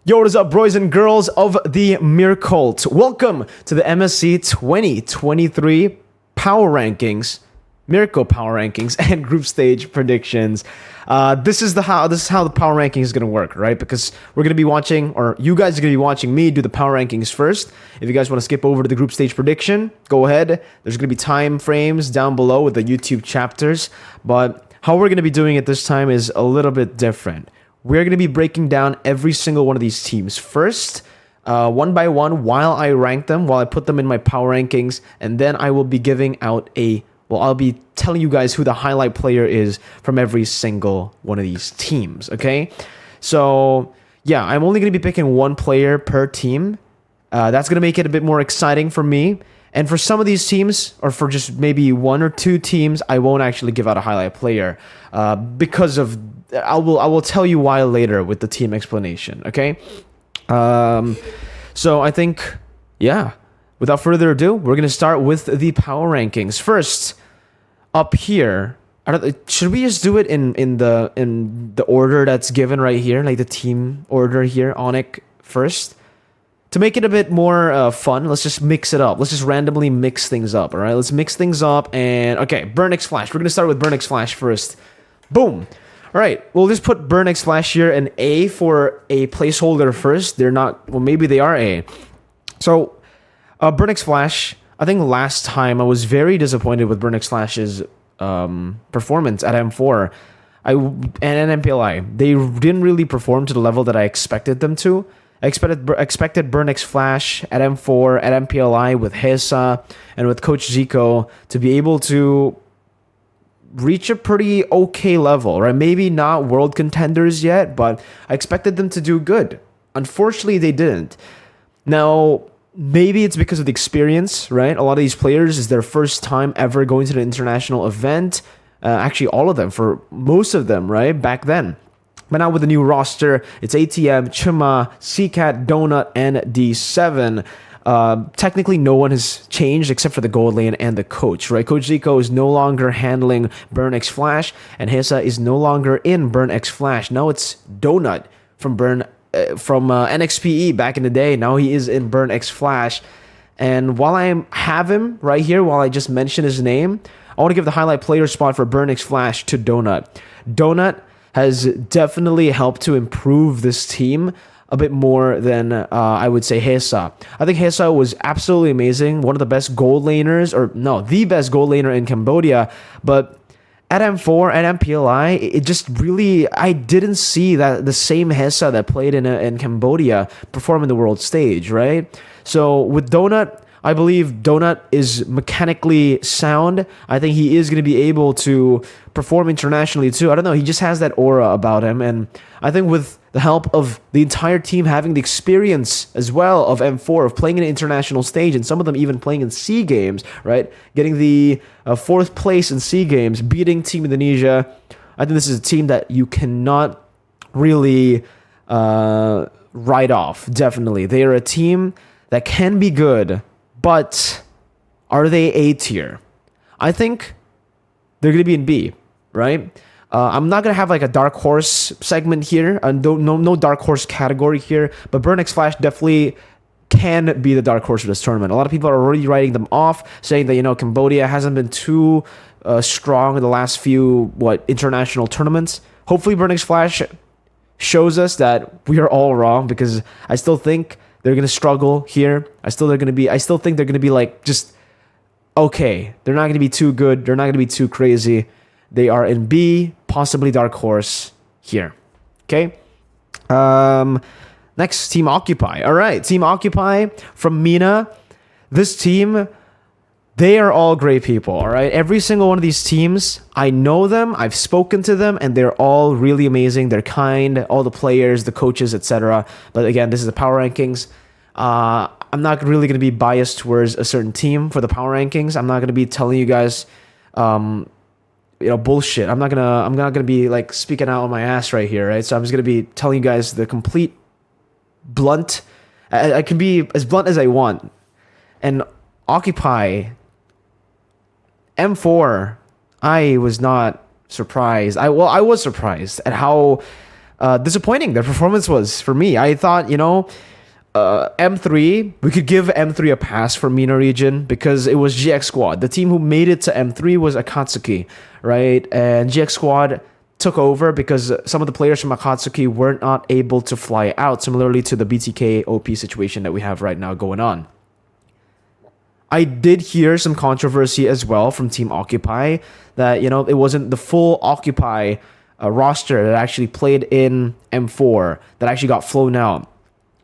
Yo, what is up, boys and girls of the Mirkurse? Welcome to the MSC 2023 Power Rankings, Mirko Power Rankings, and Group Stage Predictions. This is how the Power Ranking is gonna work, right? Because we're gonna be watching, or you guys are gonna be watching me do the Power Rankings first. If you guys want to skip over to the Group Stage Prediction, go ahead. There's gonna be time frames down below with the YouTube chapters, but how we're gonna be doing it this time is a little bit different. We're going to be breaking down every single one of these teams first, one by one, while I rank them, while I put them in my power rankings, and then I will be giving out I'll be telling you guys who the highlight player is from every single one of these teams, okay? So, yeah, I'm only going to be picking one player per team. That's going to make it a bit more exciting for me. And for some of these teams, or for just maybe one or two teams, I won't actually give out a highlight player because of... I will tell you why later with the team explanation, okay? So I think, yeah, without further ado, we're going to start with the power rankings. First, up here, should we just do it in the order that's given right here, like the team order here, Onic first? To make it a bit more fun, let's just mix it up. Let's just randomly mix things up, all right? Let's mix things up and, okay, Burn X Flash. We're going to start with Burn X Flash first. Boom. All right, we'll just put Burn X Flash here and A for a placeholder first. They're not, well, maybe they are A. So, Burn X Flash, I think last time I was very disappointed with Burn X Flash's performance at M4 and MPLI. They didn't really perform to the level that I expected them to. I expected Burn X Flash at M4, at MPLI with Hesa and with Coach Zico to be able to reach a pretty okay level, right? Maybe not world contenders yet, but I expected them to do good. Unfortunately, they didn't. Now, maybe it's because of the experience, right? A lot of these players is their first time ever going to an international event. Actually, all of them, for most of them, right? Back then. But now with the new roster, it's ATM, Chima, CCAT, Donut, and D7. Technically, no one has changed except for the gold lane and the coach, right? Coach Zico is no longer handling Burn X Flash, and Hesa is no longer in Burn X Flash. Now it's Donut from NXPE back in the day. Now he is in Burn X Flash. And while I have him right here, while I just mentioned his name, I want to give the highlight player spot for Burn X Flash to Donut. Donut has definitely helped to improve this team a bit more than I would say Hesa. I think Hesa was absolutely amazing, one of the best gold laners, or no, the best gold laner in Cambodia. But at M4 and MPLI, it just really, I didn't see that the same Hesa that played in Cambodia perform in the world stage, right? So with Donut, I believe Donut is mechanically sound. I think he is going to be able to perform internationally too. I don't know, he just has that aura about him, and I think with the help of the entire team having the experience as well of M4, of playing in an international stage, and some of them even playing in SEA Games, right? Getting the 4th place in SEA Games, beating Team Indonesia. I think this is a team that you cannot really write off, definitely. They are a team that can be good, but are they A tier? I think they're going to be in B, right? I'm not going to have like a dark horse segment here, and no dark horse category here, but Burn X Flash definitely can be the dark horse of this tournament. A lot of people are already writing them off, saying that, you know, Cambodia hasn't been too strong in the last few, international tournaments. Hopefully Burn X Flash shows us that we are all wrong, because I still think they're going to struggle here. I still think they're going to be like just okay. They're not going to be too good. They're not going to be too crazy. They are in B, possibly dark horse here. Okay. Next, Team Occupy. All right, Team Occupy from Mina. This team, they are all great people, all right? Every single one of these teams, I know them, I've spoken to them, and they're all really amazing. They're kind, all the players, the coaches, etc. But again, this is the power rankings. I'm not really going to be biased towards a certain team for the power rankings. I'm not going to be telling you guys bullshit. I'm not gonna be like speaking out on my ass right here, right? So I'm just gonna be telling you guys the complete blunt. I can be as blunt as I want. And Occupy M4, I was not surprised. I was surprised at how disappointing their performance was for me. I thought, M3, we could give M3 a pass for MENA region because it was GX Squad. The team who made it to M3 was Akatsuki, right? And GX Squad took over because some of the players from Akatsuki were not able to fly out, similarly to the BTK OP situation that we have right now going on. I did hear some controversy as well from Team Occupy that, it wasn't the full Occupy roster that actually played in M4 that actually got flown out.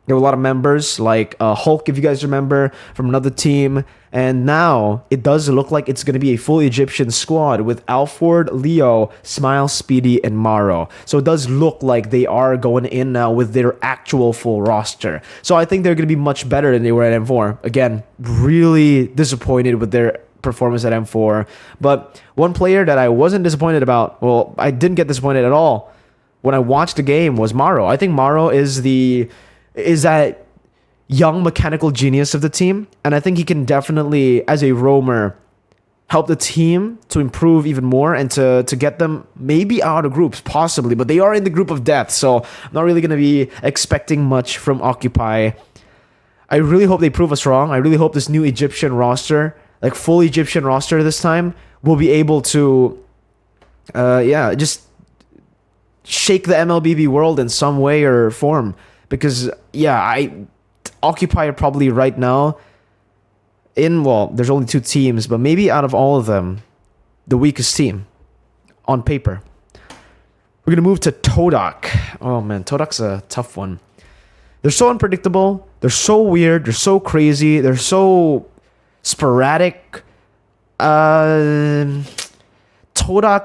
There were a lot of members like Hulk, if you guys remember, from another team. And now it does look like it's going to be a full Egyptian squad with Alford, Leo, Smile, Speedy, and Maro. So it does look like they are going in now with their actual full roster. So I think they're going to be much better than they were at M4. Again, really disappointed with their performance at M4. But one player that I wasn't disappointed about, well, I didn't get disappointed at all when I watched the game, was Maro. I think Maro is that young mechanical genius of the team, and I think he can definitely, as a roamer, help the team to improve even more and to get them maybe out of groups, possibly, but they are in the group of death, so I'm not really going to be expecting much from Occupy. I really hope they prove us wrong. I really hope this new Egyptian roster, like full Egyptian roster this time, will be able to just shake the MLBB world in some way or form. Because, Occupy are probably right now there's only 2 teams, but maybe out of all of them, the weakest team on paper. We're going to move to Todak. Oh, man, Todak's a tough one. They're so unpredictable. They're so weird. They're so crazy. They're so sporadic. Todak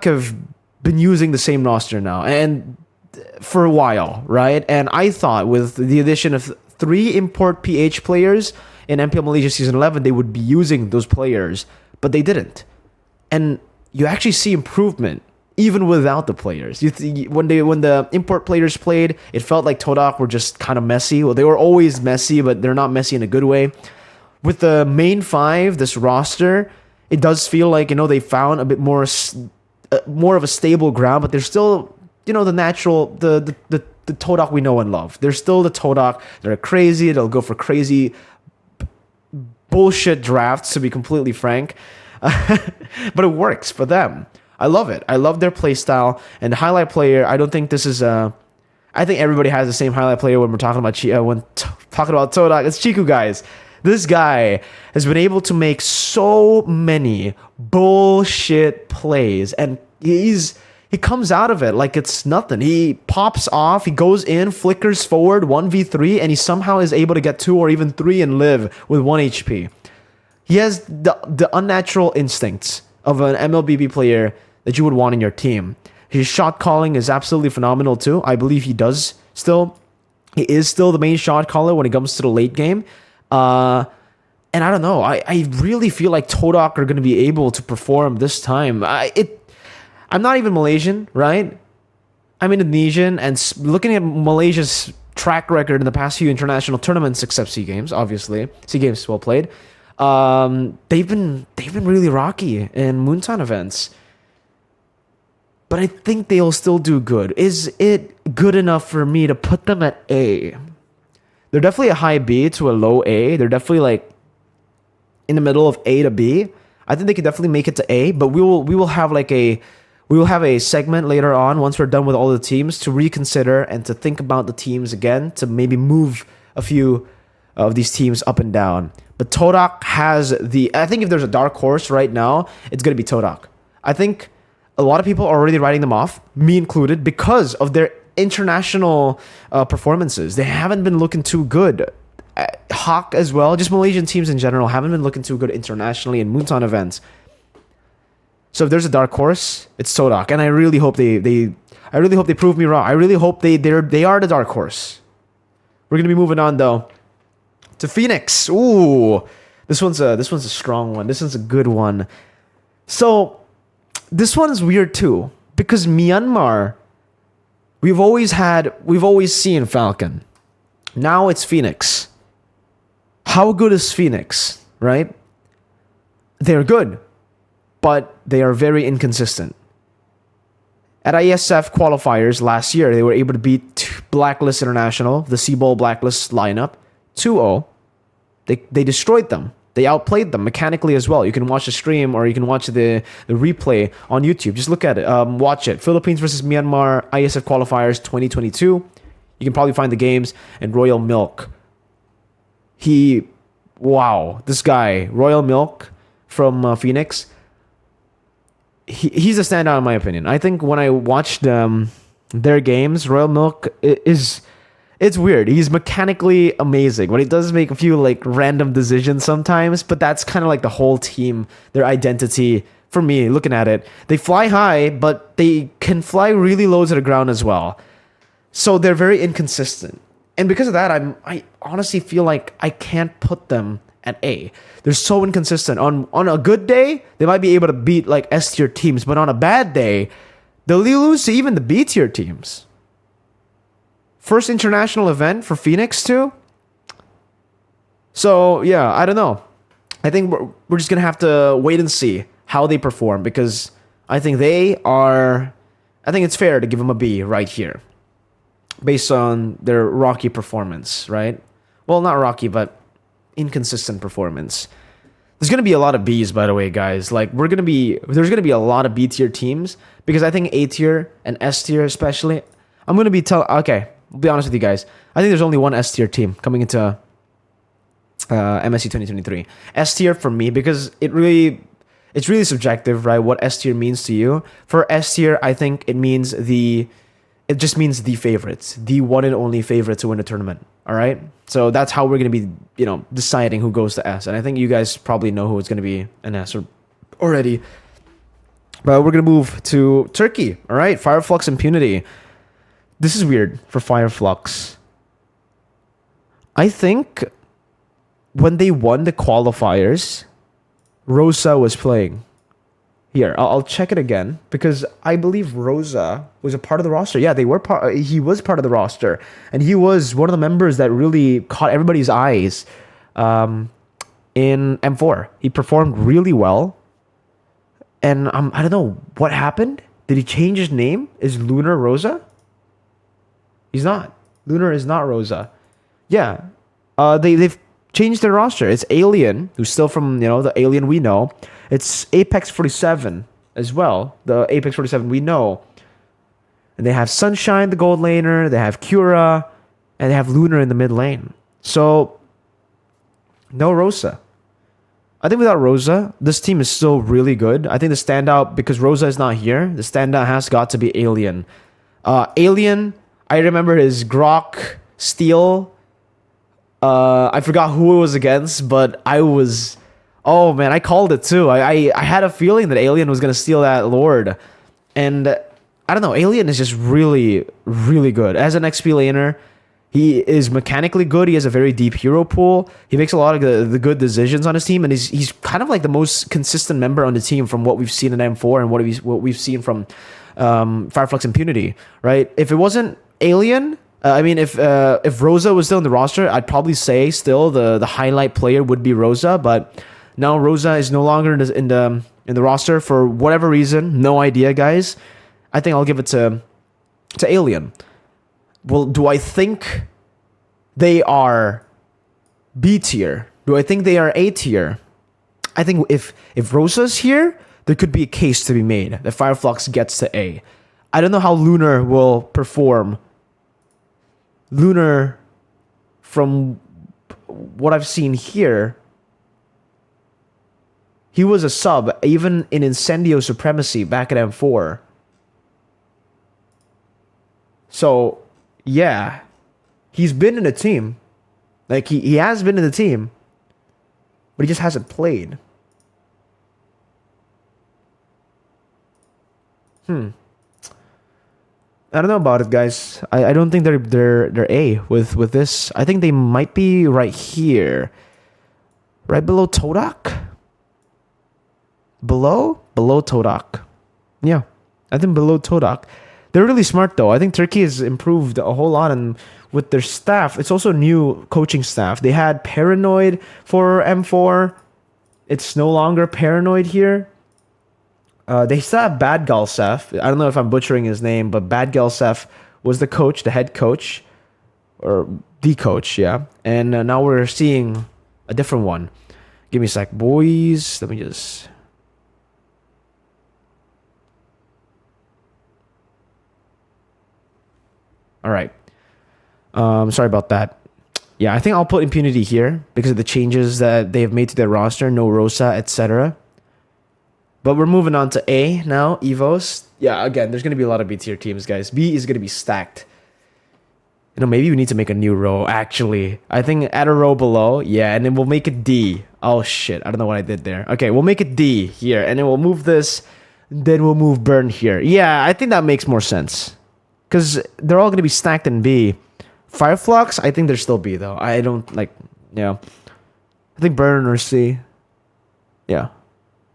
have been using the same roster now. And for a while, right? And I thought with the addition of 3 import PH players in MPL Malaysia Season 11, they would be using those players, but they didn't. And you actually see improvement even without the players. When the import players played, it felt like Todak were just kind of messy. Well, they were always messy, but they're not messy in a good way. With the main 5, this roster, it does feel like, they found a bit more of a stable ground, but they're still the natural, the Todak we know and love. They're still the Todak. They're crazy. They'll go for crazy bullshit drafts, to be completely frank. But it works for them. I love it. I love their play style. And the highlight player, I don't think this is I think everybody has the same highlight player when we're talking about talking about Todak. It's Chiku, guys. This guy has been able to make so many bullshit plays, and he comes out of it like it's nothing. He pops off, he goes in, flickers forward, 1v3, and he somehow is able to get 2 or even 3 and live with 1 HP. He has the unnatural instincts of an MLBB player that you would want in your team. His shot calling is absolutely phenomenal too. I believe he is still the main shot caller when it comes to the late game. And I don't know, I really feel like Todak are going to be able to perform this time. I'm not even Malaysian, right? I'm Indonesian, and looking at Malaysia's track record in the past few international tournaments, except SEA Games, obviously. SEA Games well played. They've been really rocky in Moonton events. But I think they'll still do good. Is it good enough for me to put them at A? They're definitely a high B to a low A. They're definitely like in the middle of A to B. I think they could definitely make it to A, but we will have a segment later on once we're done with all the teams to reconsider and to think about the teams again, to maybe move a few of these teams up and down. But Todak has I think if there's a dark horse right now, it's going to be Todak. I think a lot of people are already writing them off, me included, because of their international performances. They haven't been looking too good. Hawk as well, just Malaysian teams in general haven't been looking too good internationally in Moonton events. So if there's a dark horse, it's Todak, and I really hope they prove me wrong. I really hope they are the dark horse. We're gonna be moving on though to Phoenix. Ooh, this one's a strong one. This one's a good one. So this one is weird too, because Myanmar, we've always seen Falcon. Now it's Phoenix. How good is Phoenix, right? They're good, but they are very inconsistent. At ISF qualifiers last year, they were able to beat Blacklist International, the C-Bowl Blacklist lineup, 2-0. They destroyed them. They outplayed them mechanically as well. You can watch the stream or you can watch the replay on YouTube. Just look at it. Watch it. Philippines versus Myanmar, ISF qualifiers 2022. You can probably find the games. And Royal Milk. Wow. This guy, Royal Milk from Phoenix, he's a standout in my opinion. I think when I watched their games, Royal Milk it's weird. He's mechanically amazing. When he does make a few like random decisions sometimes, but that's kind of like the whole team, their identity. For me, looking at it, they fly high, but they can fly really low to the ground as well. So they're very inconsistent. And because of that, I honestly feel like I can't put them at A. They're so inconsistent. On a good day, they might be able to beat like S tier teams, but on a bad day, they'll lose to even the B tier teams. First international event for Phoenix too. So yeah, I don't know. I think we're just gonna have to wait and see how they perform, because I think it's fair to give them a B right here, based on their rocky performance, right? Well, not rocky, but inconsistent performance. There's gonna be a lot of B's, by the way, guys. Like there's gonna be a lot of B tier teams, because I think A tier and S tier especially. I'll be honest with you guys. I think there's only one S tier team coming into MSC 2023. S tier for me, because it's really subjective, right? What S tier means to you. For S tier, I think it just means the favorites, the one and only favorite to win a tournament. All right. So that's how we're gonna be, deciding who goes to S. And I think you guys probably know who it's gonna be an S already. But we're gonna move to Turkey. All right, Fireflux Impunity. This is weird for Fireflux. I think when they won the qualifiers, Rosa was playing. Here, I'll check it again, because I believe Rosa was a part of the roster. Yeah, he was part of the roster, and he was one of the members that really caught everybody's eyes in M4. He performed really well, and I don't know what happened. Did he change his name? Is Lunar Rosa? He's not. Lunar is not Rosa. Yeah. They've changed their roster. It's Alien, who's still from, the Alien we know. It's Apex 47 as well. The Apex 47 we know. And they have Sunshine, the gold laner. They have Cura. And they have Lunar in the mid lane. So, no Rosa. I think without Rosa, this team is still really good. I think the standout, because Rosa is not here, the standout has got to be Alien. Alien, I remember his Grok steal. I forgot who it was against, but oh man, I called it too. I had a feeling that Alien was going to steal that Lord. And I don't know, Alien is just really, really good. As an XP laner, he is mechanically good. He has a very deep hero pool. He makes a lot of the good decisions on his team, and he's kind of like the most consistent member on the team from what we've seen in M4 and what we've seen from Fireflux Impunity, right? If it wasn't Alien, if Rosa was still in the roster, I'd probably say still the highlight player would be Rosa, but now Rosa is no longer in the roster for whatever reason. No idea, guys. I think I'll give it to Alien. Well, do I think they are B tier? Do I think they are A tier? I think if Rosa's here, there could be a case to be made that Fireflux gets to A. I don't know how Lunar will perform. Lunar, from what I've seen here, he was a sub even in Incendio Supremacy back at M4. So, yeah, he's been in a team. Like, he has been in the team, but he just hasn't played. I don't know about it, guys. I don't think they're A with this. I think they might be right here, right below Todak. Below Todak. Yeah, I think below Todak. They're really smart though. I think Turkey has improved a whole lot, and with their staff, it's also new coaching staff. They had Paranoid for M4. It's no longer Paranoid here. They still have Bad Galsef. I don't know if I'm butchering his name, but Bad Galsef was the coach, the head coach, or the coach, yeah. And now we're seeing a different one. Give me a sec, boys. Let me just. All right. Sorry about that. Yeah, I think I'll put Impunity here because of the changes that they have made to their roster. No Rosa, etc. But we're moving on to A now, Evos. Yeah, again, there's going to be a lot of B tier teams, guys. B is going to be stacked. You know, maybe we need to make a new row, actually. I think add a row below. Yeah, and then we'll make it D. Oh, shit. I don't know what I did there. Okay, we'll make it D here. And then we'll move this. Then we'll move Burn here. Yeah, I think that makes more sense. Because they're all going to be stacked in B. Fireflux, I think they're still B, though. I don't, like, yeah. I think Burn or C. Yeah.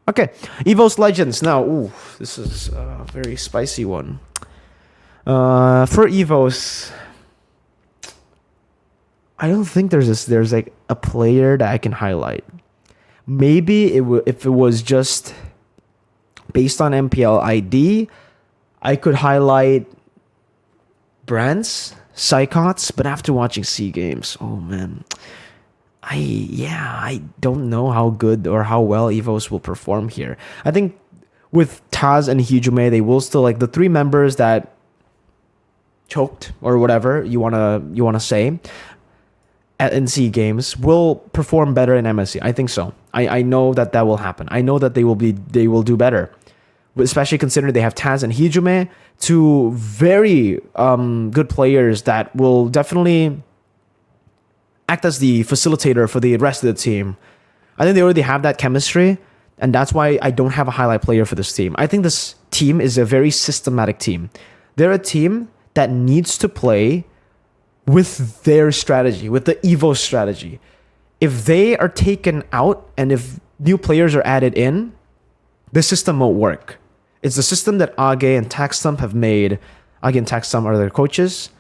Okay, Evos Legends. Now, ooh, this is a very spicy one. For Evos, I don't think there's like a player that I can highlight. Maybe if it was just based on MPL ID, I could highlight brands, Psychots, but after watching SEA Games, oh man. I don't know how good or how well Evos will perform here. I think with Taz and Hijume, they will still, like, the three members that choked or whatever you wanna say at NC games will perform better in MSC. I think so. I know that will happen. I know that they will do better, especially considering they have Taz and Hijume, two very good players that will definitely act as the facilitator for the rest of the team. I think they already have that chemistry, and that's why I don't have a highlight player for this team. I think this team is a very systematic team. They're a team that needs to play with their strategy, with the Evo strategy. If they are taken out and if new players are added in, the system won't work. It's the system that Age and Taxstump have made. Age and Taxstump are their coaches.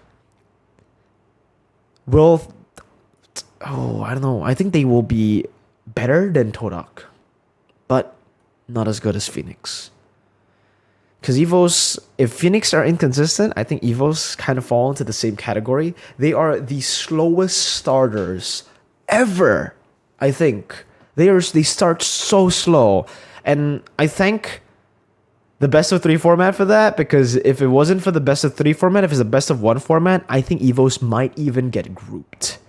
I don't know. I think they will be better than Todak, but not as good as Phoenix. Because Evos, if Phoenix are inconsistent, I think Evos kind of fall into the same category. They are the slowest starters ever, I think. They start so slow. And I thank the best of 3 format for that, because if it wasn't for the best of 3 format, if it's a best of 1 format, I think Evos might even get grouped.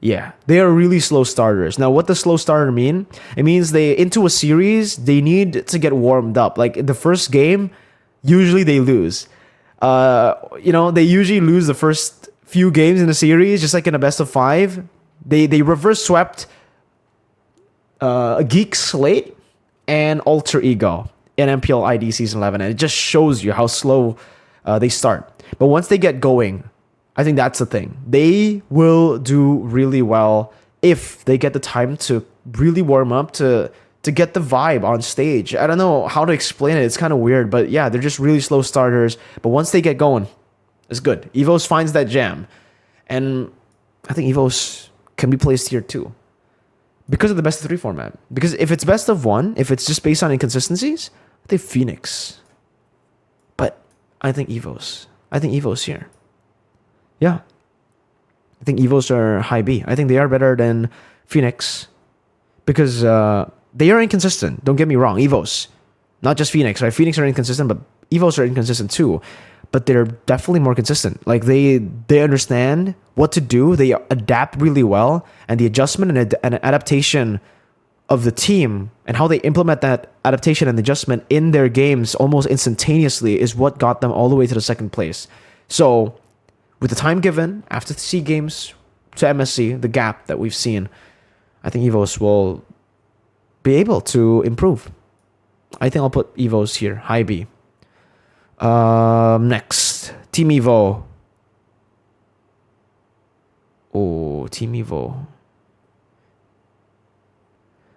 Yeah, they are really slow starters. Now, what does slow starter mean? It means into a series, they need to get warmed up. Like in the first game, usually they lose. They usually lose the first few games in a series, just like in a best of 5. They reverse swept Geek Slate and Alter Ego in MPL ID Season 11. And it just shows you how slow they start. But once they get going, I think that's the thing. They will do really well if they get the time to really warm up, to get the vibe on stage. I don't know how to explain it. It's kind of weird, but yeah, they're just really slow starters. But once they get going, it's good. Evos finds that jam. And I think Evos can be placed here too, because of the best of 3 format. Because if it's best of 1, if it's just based on inconsistencies, I think Phoenix. But I think Evos. Here. Yeah. I think Evos are high B. I think they are better than Phoenix because they are inconsistent. Don't get me wrong. Evos, not just Phoenix, right? Phoenix are inconsistent, but Evos are inconsistent too. But they're definitely more consistent. Like they understand what to do. They adapt really well, and the adjustment and adaptation of the team and how they implement that adaptation and adjustment in their games almost instantaneously is what got them all the way to the second place. So, with the time given after the SEA Games to MSC, the gap that we've seen, I think Evos will be able to improve. I think I'll put Evos here, high B. Next, Team Evo. Oh, Team Evo.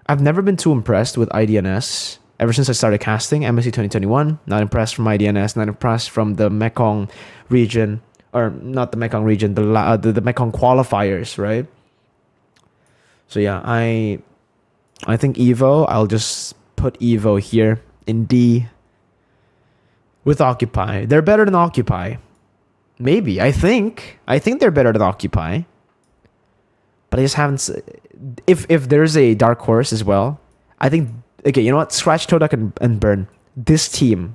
I've never been too impressed with IDNS ever since I started casting MSC 2021. Not impressed from IDNS, not impressed from the Mekong region. Or not the Mekong region, the Mekong qualifiers, right? So yeah, I think Evo, I'll just put Evo here. in D with Occupy. They're better than Occupy. Maybe. I think they're better than Occupy. But I just haven't. If there's a dark horse as well, I think. Okay, you know what? Scratch, Todak, and Burn. This team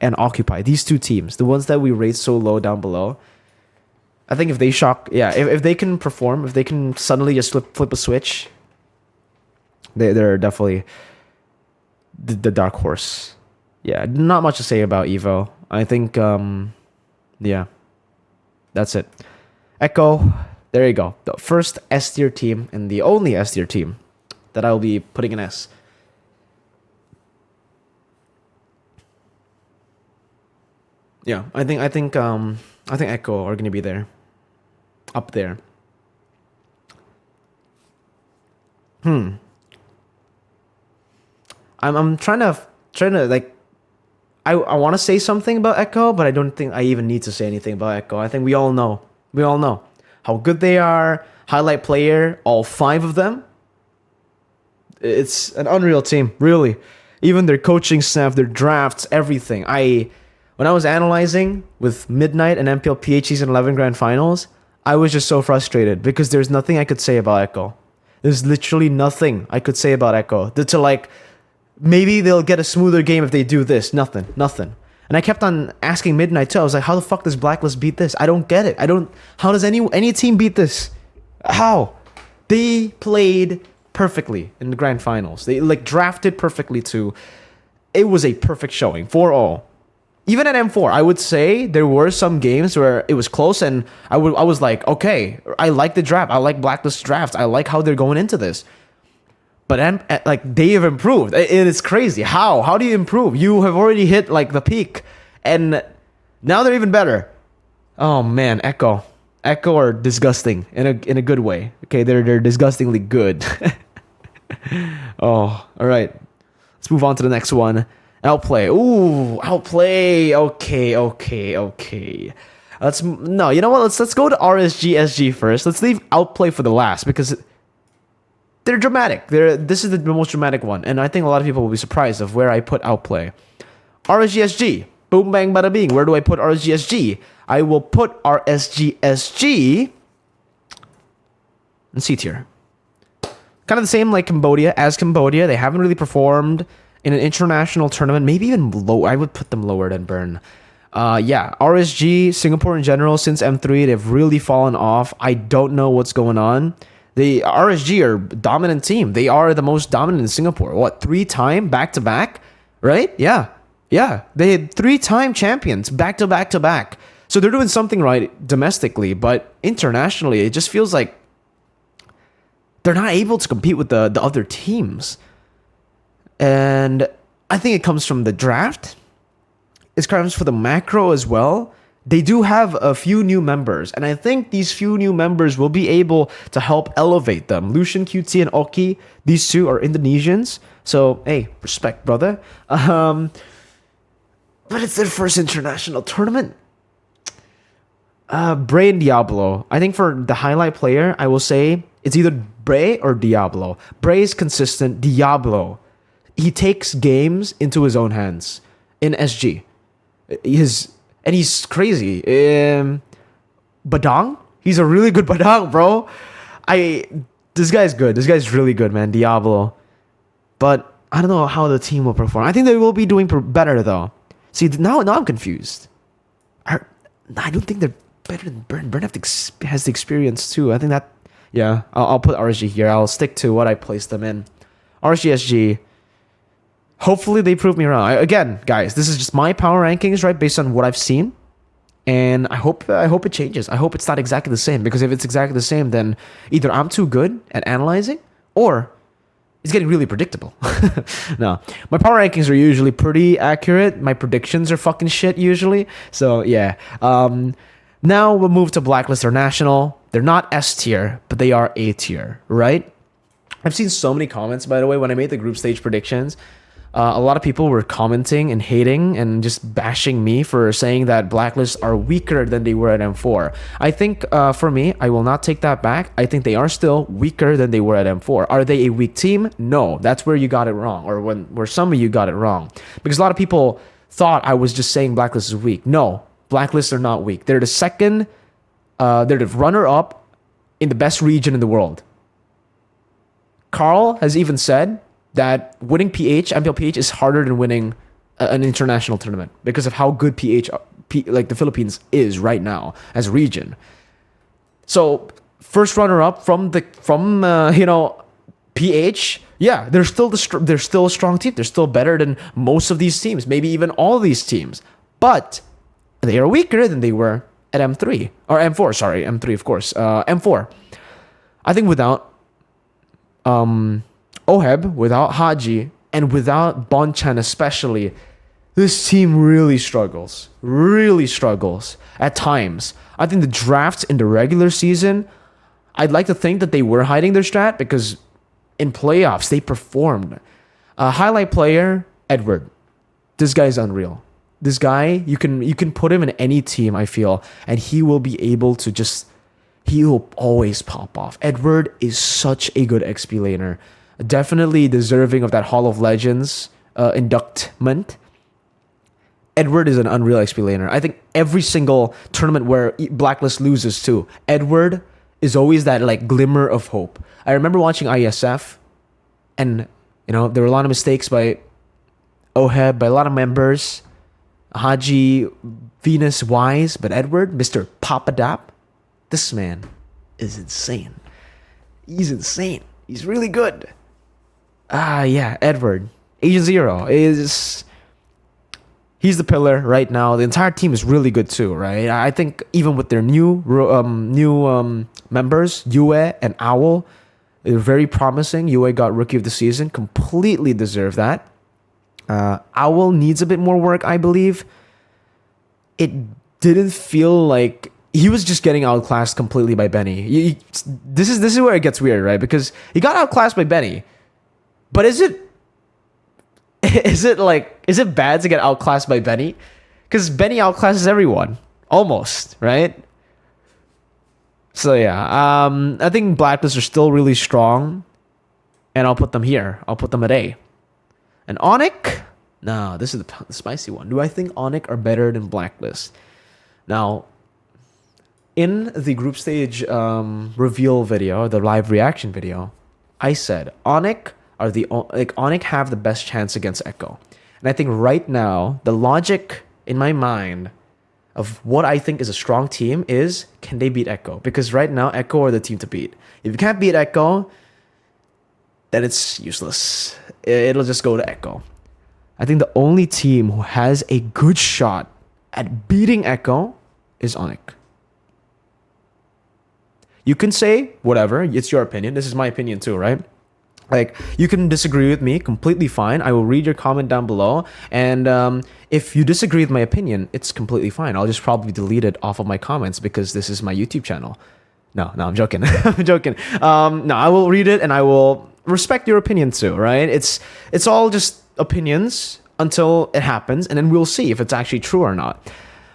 and Occupy. These two teams, the ones that we rate so low down below. I think if they shock, if they can perform, if they can suddenly just flip a switch, they're definitely the dark horse. Yeah, not much to say about Evo. I think, that's it. Echo, there you go. The first S tier team and the only S tier team that I'll be putting in S. Yeah, I think Echo are gonna be there, up there. I'm trying to like. I want to say something about Echo, but I don't think I even need to say anything about Echo. I think we all know how good they are. Highlight player, all 5 of them. It's an unreal team, really. Even their coaching staff, their drafts, everything. When I was analyzing with Midnight and MPL PH Season 11 Grand Finals, I was just so frustrated because there's nothing I could say about Echo. There's literally nothing I could say about Echo. To like, maybe they'll get a smoother game if they do this. Nothing. And I kept on asking Midnight too. I was like, how the fuck does Blacklist beat this? I don't get it. How does any team beat this? How? They played perfectly in the Grand Finals. They like drafted perfectly too. It was a perfect showing for all. Even at M4, I would say there were some games where it was close, and I was like, okay, I like the draft. I like Blacklist drafts. I like how they're going into this. But like they have improved. It is crazy. How do you improve? You have already hit like the peak, and now they're even better. Oh man, Echo are disgusting in a good way. Okay, they're disgustingly good. Oh, all right. Let's move on to the next one. Outplay. Ooh, outplay. Okay. You know what? Let's go to RSG first. Let's leave outplay for the last because they're dramatic. This is the most dramatic one, and I think a lot of people will be surprised of where I put outplay. RSG. Boom bang bada bing. Where do I put RSG? I will put RSG in C tier. Kind of the same like Cambodia. They haven't really performed in an international tournament, maybe even low. I would put them lower than Burn. RSG, Singapore in general, since M3, they've really fallen off. I don't know what's going on. The RSG are a dominant team. They are the most dominant in Singapore. What, 3-time back-to-back? Right? Yeah. They had 3-time champions back-to-back-to-back. So they're doing something right domestically, but internationally, it just feels like they're not able to compete with the other teams. And I think it comes from the draft. It comes from the macro as well. They do have a few new members, and I think these few new members will be able to help elevate them. Lucian, QT, and Oki, these two are Indonesians. So, hey, respect, brother. But it's their first international tournament. Bray and Diablo. I think for the highlight player, I will say it's either Bray or Diablo. Bray is consistent. Diablo, he takes games into his own hands in SG. He's crazy. Badang? He's a really good Badang, bro. This guy's good. This guy's really good, man. Diablo. But I don't know how the team will perform. I think they will be doing better, though. See, now I'm confused. I don't think they're better than Burn. Burn has the experience, too. I think that... Yeah, I'll put RSG here. I'll stick to what I placed them in. RSG, SG... Hopefully they prove me wrong. Again, guys, this is just my power rankings, right, based on what I've seen, and I hope it changes. I hope it's not exactly the same, because if it's exactly the same, then either I'm too good at analyzing, or it's getting really predictable. No, my power rankings are usually pretty accurate. My predictions are fucking shit usually. So yeah. Now we'll move to Blacklist or National. They're not S tier, but they are A tier, right? I've seen so many comments, by the way, when I made the group stage predictions. A lot of people were commenting and hating and just bashing me for saying that Blacklists are weaker than they were at M4. I think for me, I will not take that back. I think they are still weaker than they were at M4. Are they a weak team? No, that's where you got it wrong, or where some of you got it wrong. Because a lot of people thought I was just saying Blacklist is weak. No, Blacklists are not weak. They're the second, they're the runner-up in the best region in the world. Carl has even said that winning MPL PH is harder than winning an international tournament because of how good like the Philippines is right now as a region. So first runner up from PH, yeah, they're still a strong team. They're still better than most of these teams, maybe even all of these teams. But they are weaker than they were at M3 or M4. Sorry, M3 of course. M4. I think without Oheb, without Haji, and without Bonchan especially, this team really struggles at times. I think the drafts in the regular season, I'd like to think that they were hiding their strat because in playoffs they performed. Highlight player, Edward. This guy's unreal. This guy, you can put him in any team, I feel, and he will be able to he will always pop off. Edward is such a good XP laner. Definitely deserving of that Hall of Legends inductment. Edward is an unreal XP laner. I think every single tournament where Blacklist loses to, Edward is always that like glimmer of hope. I remember watching ISF, and there were a lot of mistakes by Oheb, by a lot of members, Haji, Venus, Wise, but Edward, Mr. Papadap, this man is insane. He's insane. He's really good. Yeah, Edward. Agent Zero he's the pillar right now. The entire team is really good too, right? I think even with their new members, Yue and Owl, they're very promising. Yue got Rookie of the Season. Completely deserve that. Owl needs a bit more work, I believe. It didn't feel like he was just getting outclassed completely by Benny. This is where it gets weird, right? Because he got outclassed by Benny. But is it bad to get outclassed by Benny? Because Benny outclasses everyone. Almost, right? So yeah, I think Blacklists are still really strong. And I'll put them here. I'll put them at A. And Onyx? No, this is the spicy one. Do I think Onyx are better than Blacklist? Now, in the group stage reveal video, the live reaction video, I said Onyx have the best chance against Echo. And I think right now, the logic in my mind of what I think is a strong team is, can they beat Echo? Because right now, Echo are the team to beat. If you can't beat Echo, then it's useless. It'll just go to Echo. I think the only team who has a good shot at beating Echo is Onyx. You can say whatever, it's your opinion. This is my opinion too, right? Like, you can disagree with me, completely fine. I will read your comment down below. And if you disagree with my opinion, it's completely fine. I'll just probably delete it off of my comments because this is my YouTube channel. No, I'm joking. I'm joking. No, I will read it and I will respect your opinion too, right? It's all just opinions until it happens, and then we'll see if it's actually true or not.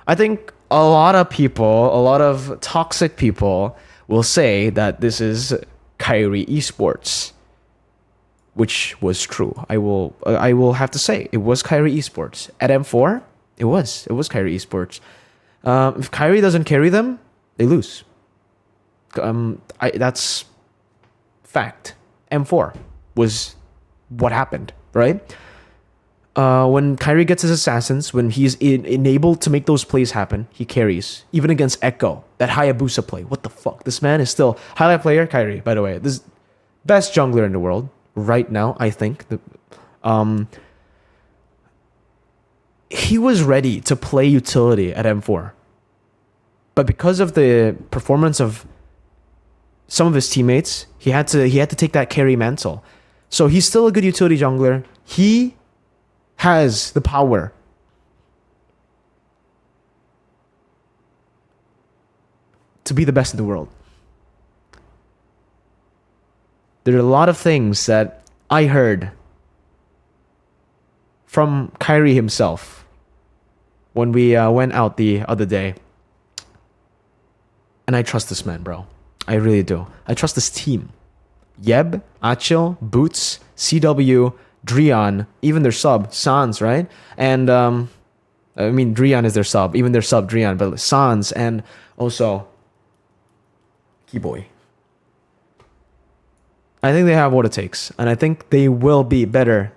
I think a lot of toxic people will say that this is Kyrie Esports, which was true. I will have to say it was Kyrie Esports. At M4, it was Kyrie Esports. If Kyrie doesn't carry them, they lose. That's fact. M4 was what happened, right? When Kyrie gets his assassins, when he's enabled to make those plays happen, he carries. Even against Echo, that Hayabusa play. What the fuck? This man is still highlight player. Kyrie, by the way, this best jungler in the world right now. I think he was ready to play utility at M4, but because of the performance of some of his teammates, he had to take that carry mantle. So he's still a good utility jungler. He has the power to be the best in the world. There are a lot of things that I heard from Kyrie himself when we went out the other day. And I trust this man, bro. I really do. I trust this team. Yeb, Achil, Boots, CW, Drian, even their sub, Sans, right? And, I mean, Drian is their sub, even their sub, Drian, but Sans, and also Keyboy. I think they have what it takes, and I think they will be better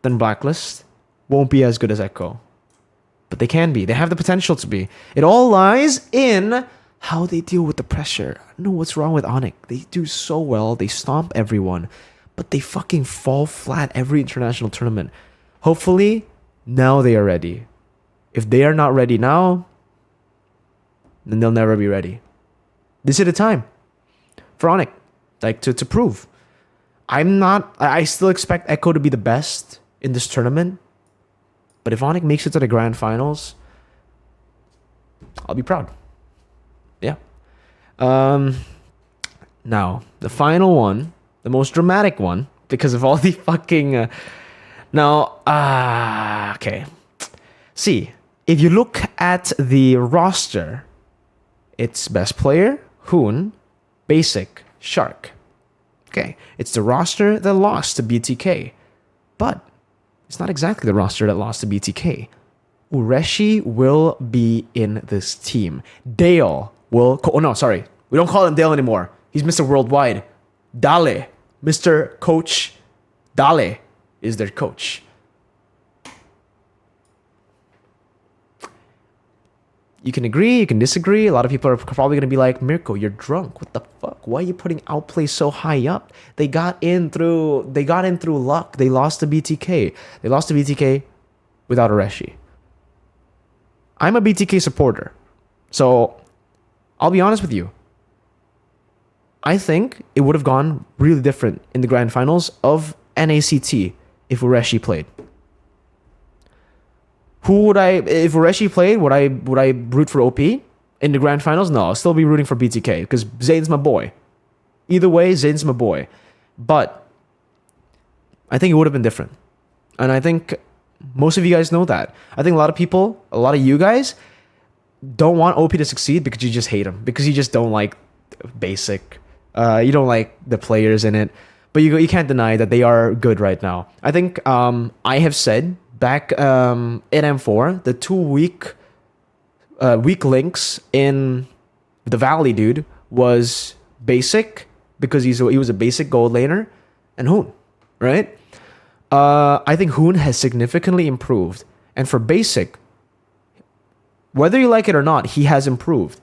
than Blacklist. Won't be as good as Echo, but they can be. They have the potential to be. It all lies in how they deal with the pressure. I don't know what's wrong with Onyx. They do so well. They stomp everyone, but they fucking fall flat every international tournament. Hopefully, now they are ready. If they are not ready now, then they'll never be ready. This is the time for Onyx, like to prove. I still expect Echo to be the best in this tournament, but if Onyx makes it to the grand finals, I'll be proud. Yeah. Now, the final one, the most dramatic one, because of all the fucking... okay. See, if you look at the roster, it's best player, Hoon, basic, Shark. Okay, it's the roster that lost to BTK. But it's not exactly the roster that lost to BTK. Ureshi will be in this team. Dale will... Oh, no, sorry. We don't call him Dale anymore. He's Mr. Worldwide. Dale. Mr. Coach Dale is their coach. You can agree, you can disagree. A lot of people are probably going to be like, Mirko, you're drunk. What the fuck? Why are you putting Outplay so high up? They got in through luck. They lost to BTK. They lost to BTK without Ureshi. I'm a BTK supporter. So I'll be honest with you. I think it would have gone really different in the grand finals of NACT if Ureshi played. If Ureshi played, would I root for OP in the grand finals? No, I'll still be rooting for BTK because Zayn's my boy. Either way, Zayn's my boy. But I think it would have been different. And I think most of you guys know that. I think a lot of you guys don't want OP to succeed because you just hate him. Because you just don't like basic. You don't like the players in it. But you can't deny that they are good right now. I think I have said back in M4, the 2 weak links in the Valley, dude, was basic because he was a basic gold laner, and Hoon, right? I think Hoon has significantly improved, and for basic, whether you like it or not, he has improved.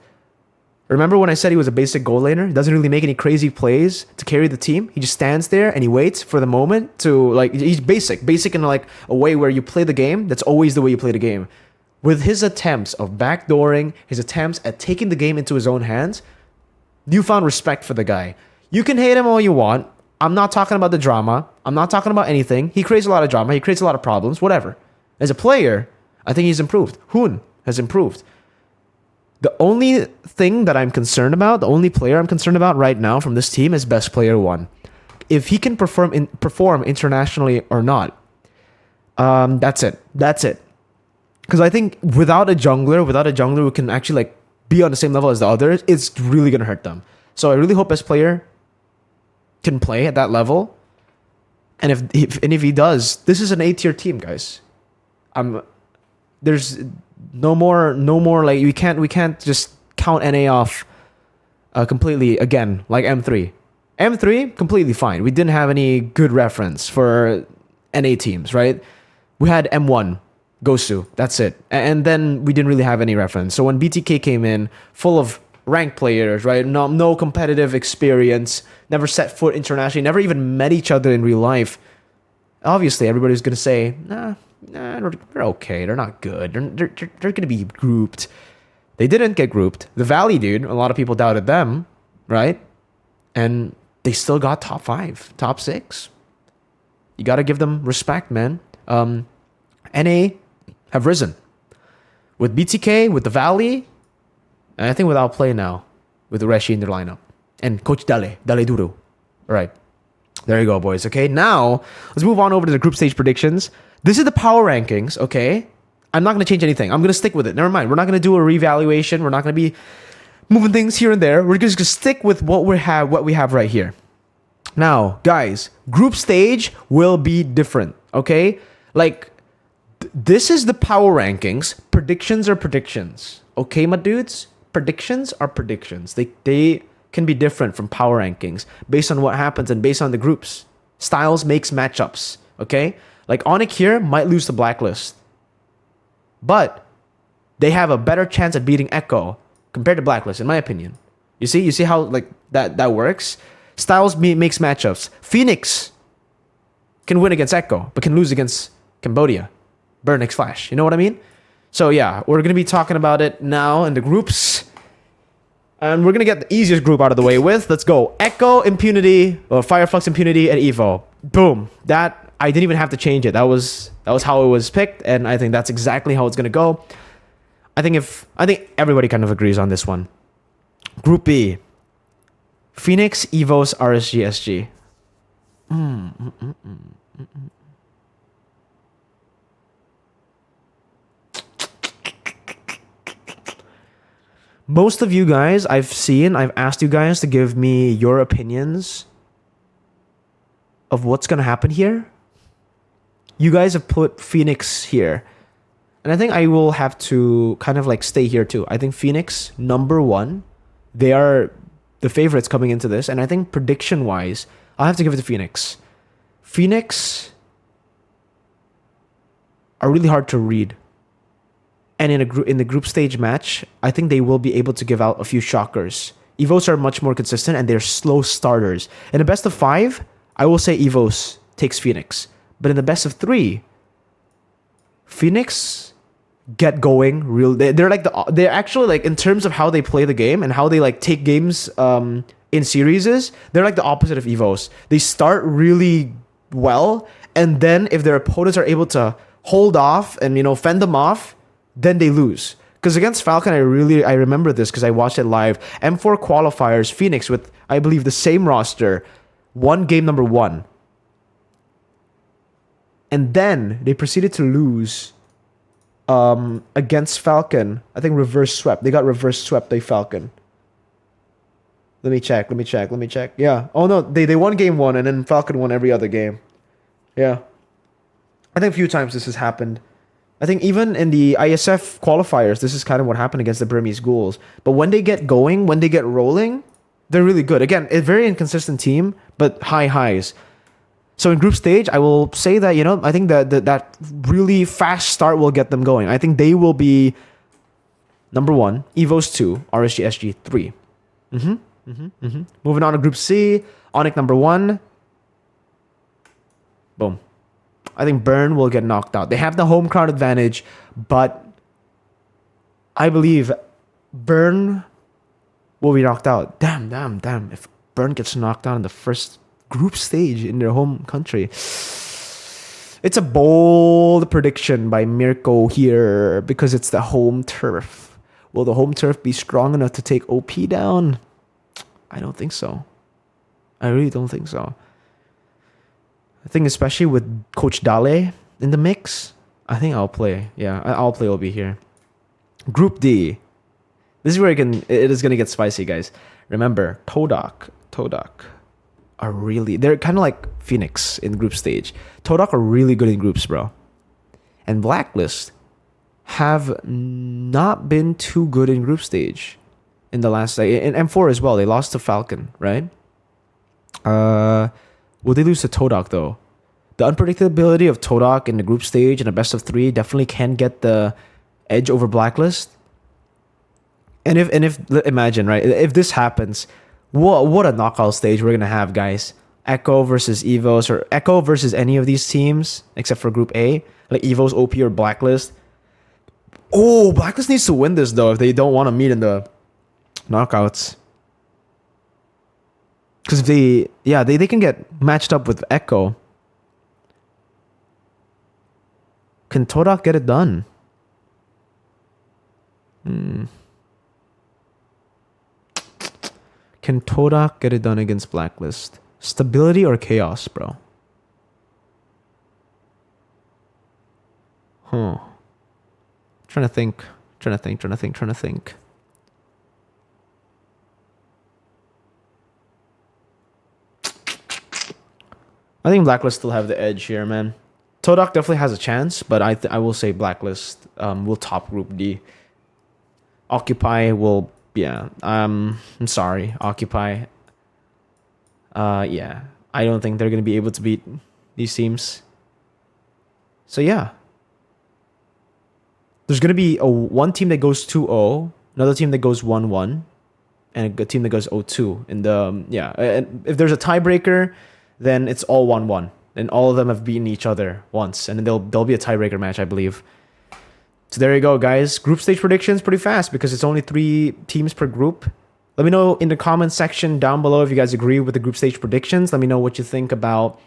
Remember when I said he was a basic goal laner? He doesn't really make any crazy plays to carry the team. He just stands there and he waits for the moment to, like, he's basic in like a way where you play the game. That's always the way you play the game. With his attempts of backdooring, his attempts at taking the game into his own hands, you found respect for the guy. You can hate him all you want. I'm not talking about the drama. I'm not talking about anything. He creates a lot of drama. He creates a lot of problems, whatever. As a player, I think he's improved. Hoon has improved. The only thing that I'm concerned about, the only player I'm concerned about right now from this team is best player 1. If he can perform internationally or not, that's it. Because I think without a jungler who can actually like be on the same level as the others, it's really gonna hurt them. So I really hope best player can play at that level. And if he does, this is an A-tier team, guys. There's no more like we can't just count NA off completely again like M3. M3 completely fine. We didn't have any good reference for NA teams, right? We had M1, Gosu, that's it. And then we didn't really have any reference. So when BTK came in, full of ranked players, right? No competitive experience, never set foot internationally, never even met each other in real life. Obviously, everybody's gonna say, nah, they're okay. They're not good. They're gonna be grouped. They didn't get grouped. The Valley, dude, a lot of people doubted them, right? And they still got top 5, top 6. You gotta give them respect, man. NA have risen. With BTK, with the Valley, and I think with Outplay now, with Ureshi in their lineup. And Coach Dale Duru. All right. There you go, boys. Okay, now let's move on over to the group stage predictions. This is the power rankings, okay? I'm not going to change anything. I'm going to stick with it. Never mind. We're not going to do a revaluation. We're not going to be moving things here and there. We're just going to stick with what we have right here. Now, guys, group stage will be different, okay? Like, this is the power rankings. Predictions are predictions. Okay, my dudes? Predictions are predictions. They can be different from power rankings based on what happens and based on the groups. Styles makes matchups, okay? Like, Onyx here might lose to Blacklist. But they have a better chance at beating Echo compared to Blacklist, in my opinion. You see how like that works? Styles makes matchups. Phoenix can win against Echo, but can lose against Cambodia. Burn X Flash. You know what I mean? So yeah, we're gonna be talking about it now in the groups. And we're gonna get the easiest group out of the way with. Let's go. Echo, Impunity, or Fireflux, Impunity, and Evo. Boom. That I didn't even have to change it. That was how it was picked, and I think that's exactly how it's gonna go. I think everybody kind of agrees on this one. Group B. Phoenix, Evos, RSG, SG. Most of you guys I've asked you guys to give me your opinions of what's gonna happen here. You guys have put Phoenix here. And I think I will have to kind of like stay here too. I think Phoenix, number 1, they are the favorites coming into this. And I think prediction-wise, I'll have to give it to Phoenix. Phoenix are really hard to read. And in the group stage match, I think they will be able to give out a few shockers. Evos are much more consistent and they're slow starters. In the best of 5, I will say Evos takes Phoenix. But in the best of 3, Phoenix get going real. They're actually like in terms of how they play the game and how they like take games in series. They're like the opposite of Evos. They start really well, and then if their opponents are able to hold off and fend them off, then they lose. Because against Falcon, I remember this because I watched it live. M4 qualifiers, Phoenix with I believe the same roster, won game number 1. And then they proceeded to lose against Falcon. I think reverse swept. They got reverse swept by Falcon. Let me check. Yeah. Oh no, they won game 1 and then Falcon won every other game. Yeah. I think a few times this has happened. I think even in the ISF qualifiers, this is kind of what happened against the Burmese Ghouls. But when they get going, when they get rolling, they're really good. Again, a very inconsistent team, but high highs. So in group stage, I will say that, I think that really fast start will get them going. I think they will be number 1, Evos 2, RSG, SG 3. Moving on to group C, Onyx number 1. Boom. I think Burn will get knocked out. They have the home crowd advantage, but I believe Burn will be knocked out. Damn. If Burn gets knocked out in the first group stage in their home country. It's a bold prediction by Mirko here because it's the home turf. Will the home turf be strong enough to take OP down? I don't think so. I really don't think so. I think especially with Coach Dale in the mix, I think I'll play. Yeah, I'll play OB here. Group D. This is where it is going to get spicy, guys. Remember, Todak are they're kind of like Phoenix in group stage. Todak are really good in groups, bro. And Blacklist have not been too good in group stage in the last, in M4 as well. They lost to Falcon, right? Will they lose to Todak though? The unpredictability of Todak in the group stage in a best of 3 definitely can get the edge over Blacklist. And if imagine, right, if this happens, what a knockout stage we're gonna have, guys. Echo versus Evos, or Echo versus any of these teams except for Group A, like Evos, OP, or Blacklist. Oh, Blacklist needs to win this though if they don't want to meet in the knockouts. Because if they can get matched up with Echo. Can Todak get it done? Can Todak get it done against Blacklist? Stability or chaos, bro? Trying to think. Trying to think. I think Blacklist still have the edge here, man. Todak definitely has a chance, but I will say Blacklist will top Group D. Occupy will, yeah. I'm sorry, Occupy. Yeah, I don't think they're gonna be able to beat these teams. So yeah, there's gonna be one team that goes 2-0, another team that goes 1-1, and a team that goes 0-2. In the and if there's a tiebreaker, then it's all 1-1, and all of them have beaten each other once, and then there'll be a tiebreaker match, I believe. So there you go, guys. Group stage predictions pretty fast because it's only 3 teams per group. Let me know in the comments section down below if you guys agree with the group stage predictions. Let me know what you think about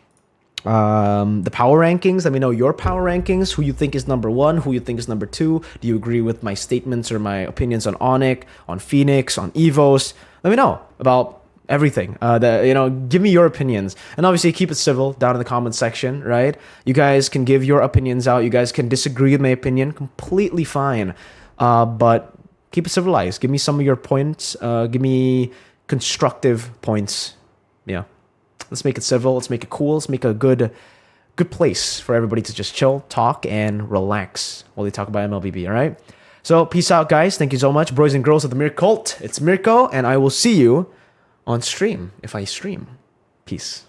the power rankings. Let me know your power rankings, who you think is number 1, who you think is number 2. Do you agree with my statements or my opinions on Onyx, on Phoenix, on Evos? Let me know about everything. Give me your opinions, and obviously keep it civil down in the comments section, right? You guys can give your opinions out. You guys can disagree with my opinion, completely fine, but keep it civilized. Give me some of your points. Give me constructive points. Yeah, let's make it civil. Let's make it cool. Let's make a good place for everybody to just chill, talk, and relax while they talk about MLBB. All right. So peace out, guys. Thank you so much, boys and girls of the Mir Cult. It's Mirko, and I will see you on stream if I stream. Peace.